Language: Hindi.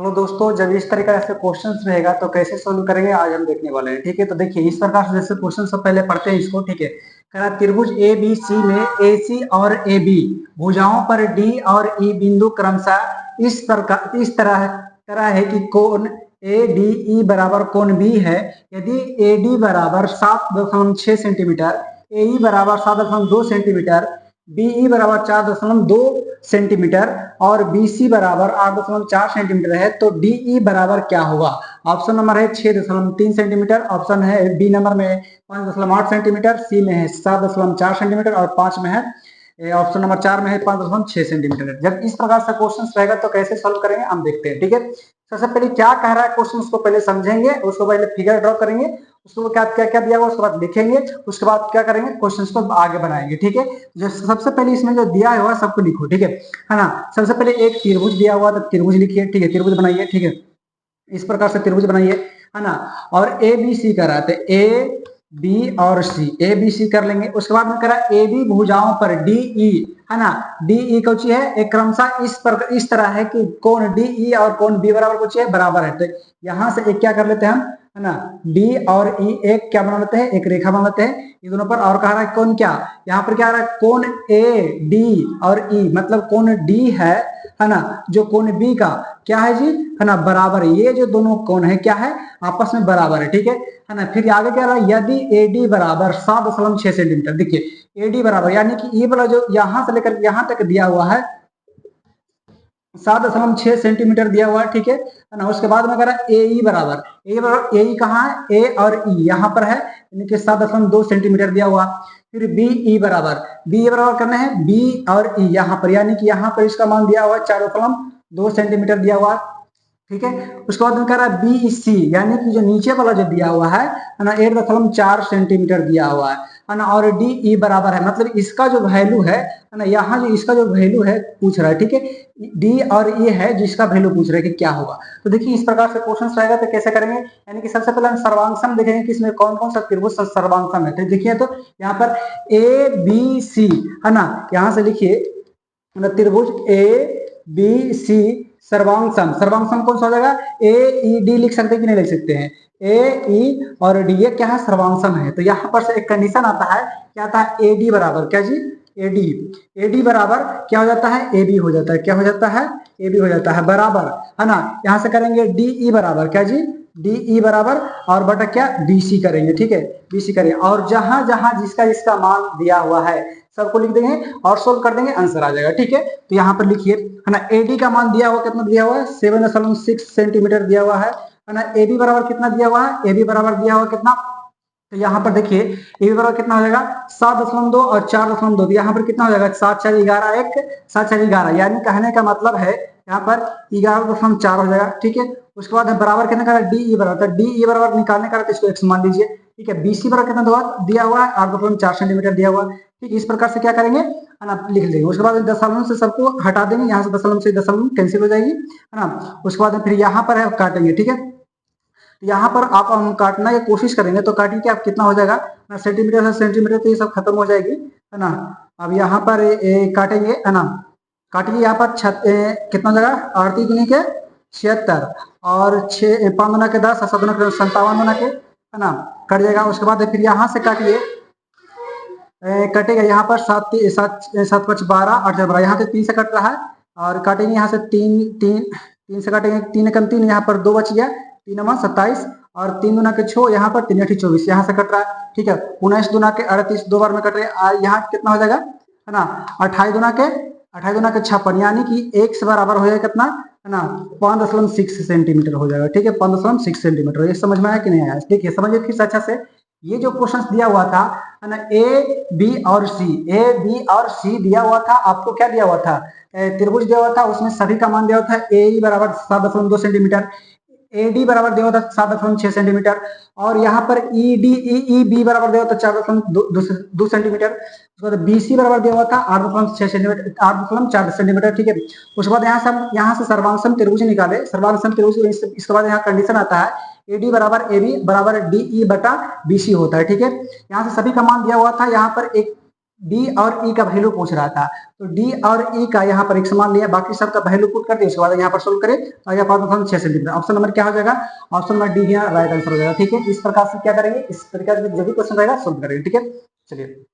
हेलो दोस्तों, जब इस तरीके से क्वेश्चंस रहेगा तो कैसे सोल्व करेंगे आज हम देखने वाले हैं। ठीक है, तो देखिए इस प्रकार से जैसे क्वेश्चन सब पहले पढ़ते हैं इसको। ठीक है, कह रहा त्रिभुज ए बी सी में ए सी और ए बी भुजाओं पर डी और ई बिंदु क्रमशः इस तरह तरह है कि कोण ए डी ई बराबर कोण बी है। यदि ए डी बराबर 7.6 सेंटीमीटर, ए ई बराबर 7.2 सेंटीमीटर, बीई बराबर 4.2 सेंटीमीटर और बीसी बराबर 8.4 सेंटीमीटर है तो डीई बराबर क्या होगा। ऑप्शन नंबर है 6.3 सेंटीमीटर, ऑप्शन है बी नंबर में 5.8 सेंटीमीटर, सी में है 7.4 सेंटीमीटर और 5 में है ऑप्शन नंबर 4 में है 5.6 सेंटीमीटर। जब इस प्रकार से क्वेश्चन रहेगा तो कैसे सॉल्व करेंगे हम देखते हैं। ठीक है, सबसे पहले क्या कह रहा है क्वेश्चन को पहले समझेंगे, उसको पहले फिगर ड्रॉ करेंगे, उसको क्या क्या क्या दिया हुआ उसके बाद लिखेंगे, उसके बाद क्या करेंगे क्वेश्चन को आगे बनाएंगे। ठीक है, जो सबसे पहले इसमें जो दिया हुआ सबको लिखो। ठीक है ना। सबसे पहले एक त्रिभुज दिया हुआ तो त्रिभुज लिखिए। ठीक है, त्रिभुज बनाइए। ठीक है, इस प्रकार से त्रिभुज बनाइए, है ना। और ए बी सी कर रहा है, ए बी और सी, ए बी सी कर लेंगे। उसके बाद में करा ए बी भुजाओं पर डी ई, है ना। डी ई कौन सी है, एक क्रमशः इस तरह है कि कोण डी ई और कोण बी बराबर कुछ है, बराबर है। तो यहां से एक क्या कर लेते हैं हम, है ना, डी और ई एक क्या बना लेते हैं, एक रेखा बना लेते हैं ये दोनों पर। और कह रहा है कौन क्या, यहाँ पर क्या आ रहा है कोण ए डी और ई, मतलब कोण डी है ना, जो कोण बी का क्या है जी, है ना, बराबर है। ये जो दोनों कोण है क्या है, आपस में बराबर है। ठीक है ना। फिर आगे क्या रहा है, यदि ए डी बराबर 7.6 सेंटीमीटर, देखिए ए डी बराबर यानी कि ये वाला जो यहां से लेकर यहां तक दिया हुआ है 7.6 सेंटीमीटर दिया हुआ है। ठीक है ना। उसके बाद में कह ए ई बराबर, ए ई कहाँ है, ए और ई यहाँ पर है, यानी कि 7.2 सेंटीमीटर दिया हुआ। फिर बी ई बराबर करना है बी और ई यहाँ पर, यानी कि यहाँ पर इसका मान दिया हुआ है 4.2 सेंटीमीटर दिया हुआ। ठीक है, उसके बाद में कह रहा है बी सी, यानी कि जो नीचे वाला जो दिया हुआ है ना 8.4 सेंटीमीटर दिया हुआ है ना। और डी ई बराबर है, मतलब इसका जो वैल्यू है ना, यहाँ जो इसका जो वैल्यू है पूछ रहा है। ठीक है, डी और ई है जिसका वैल्यू पूछ रहा है कि क्या होगा। तो देखिए इस प्रकार से क्वेश्चन रहेगा तो कैसे करेंगे, यानी कि सबसे पहले हम सर्वांगसम देखेंगे कि इसमें कौन कौन सा त्रिभुज सर्वांगसम है। तो देखिए तो यहाँ पर ए बी सी, है ना, यहाँ से लिखिए त्रिभुज ए बी सी सर्वांगसम। सर्वांगसम कौन सा हो जाएगा, ए ई डी लिख सकते हैं कि नहीं लिख सकते हैं, ए ई और डी ये क्या है, सर्वांगसम है। तो यहाँ पर से एक कंडीशन आता है, क्या आता है, ए डी बराबर क्या जी, ए डी बराबर क्या हो जाता है, ए बी हो जाता है, क्या हो जाता है, ए बी हो जाता है, बराबर, है ना। यहाँ से करेंगे डी ई बराबर क्या जी, डी ई बराबर और बटा क्या बी सी करेंगे। ठीक है, बी सी करेंगे और जहां जहां जिसका इसका मान दिया हुआ है सबको लिख देंगे और सोल्व कर देंगे, आंसर आ जाएगा। ठीक है, तो यहाँ पर लिखिए, है ना, एडी का मान दिया हुआ कितना दिया हुआ है, 7.6 सेंटीमीटर दिया हुआ है ना। ए बी बराबर कितना दिया हुआ है, ए बी बराबर दिया हुआ कितना, तो यहाँ पर देखिए ए बी बराबर कितना हो जाएगा 7.2 और 4.2, तो यहाँ पर कितना हो जाएगा 7×4 = 1, 7×4 = 11, यानी कहने का मतलब है यहाँ पर 11.4 हो जाएगा। ठीक है, उसके बाद बराबर कितना का डी ई बराबर, तो डी ई बराबर निकालने का तो इसको x मान लीजिए। ठीक है, बी सी बराबर कितना दिया हुआ है 8.4 सेंटीमीटर दिया हुआ है। ठीक, इस प्रकार से क्या करेंगे, है ना, लिख देंगे। उसके बाद दशमलव से सबको हटा देंगे, यहाँ से दशमलव से दशमलव कैंसिल हो जाएगी, है ना। उसके बाद फिर यहाँ पर है काटेंगे। ठीक है, यहाँ पर आप हम काटना की कोशिश करेंगे तो काटिए कि आप कितना हो जाएगा ना, सेंटीमीटर से सेंटीमीटर तो ये सब खत्म हो जाएगी, है ना। अब यहाँ पर काटेंगे, है ना, काटिए यहाँ पर कितना हो जाएगा 38×76 और 5×10 7×10 57 के, है ना, कट जाएगा। उसके बाद फिर यहाँ से काटिए, कटेगा यहाँ पर 7 7 5 12 8 4 12, यहाँ से 3 से कट रहा है और काटेंगे यहाँ से 3 से काटेंगे, 3 कम 3 यहाँ पर 2 बच गया, 3 27 और 3 दूना के 6, यहाँ पर 3 24 यहाँ से कट रहा है। ठीक है, 19 दूना के 38 दो बार में कट रहे हैं, यहाँ कितना हो जाएगा, है ना, 28 दूना के 56, यानी कि एक से बराबर हो जाएगा कितना, है ना, 5.6 सेंटीमीटर हो जाएगा। ठीक है, 5.6 सेंटीमीटर। ये समझ में आया कि नहीं आया, देखिए समझिए फिर से अच्छा से। ये जो क्वेश्चन दिया हुआ था, है ना, ए बी और सी दिया हुआ था, आपको क्या दिया हुआ था, त्रिभुज दिया हुआ था, उसमें सभी का मान दिया हुआ था। ए ई बराबर 7.2 सेंटीमीटर, ए डी बराबर दिया हुआ था 7.6 सेंटीमीटर और यहाँ पर ई डी ई बी बराबर दिया हुआ था 4.2 सेंटीमीटर। उसके बाद बी सी बराबर दिया हुआ था 8.6 सेंटीमीटर, 8.4 सेंटीमीटर। ठीक है, उसके बाद यहाँ से सर्वांगसम त्रिभुज निकाले, सर्वांगसम त्रिभुज। इसके बाद यहाँ कंडीशन आता है ए डी बराबर ए बी बराबर डी ई बटा बी सी होता है। ठीक है, यहाँ से सभी का मान दिया हुआ था, यहाँ पर एक डी और ई का वैल्यू पूछ रहा था, तो डी और ई का यहाँ पर एक समान लिया, बाकी सब का वैल्यू पुट कर दिया, उसके बाद यहाँ पर सोल्व करें तो यहाँ पर 6 सेंटीमीटर। ऑप्शन नंबर क्या हो जाएगा, ऑप्शन नंबर डी यहाँ राइट आंसर हो जाएगा। ठीक है, इस प्रकार से क्या करेंगे, इस प्रकार से जो भी क्वेश्चन रहेगा सोल्व करेंगे। ठीक है, चलिए।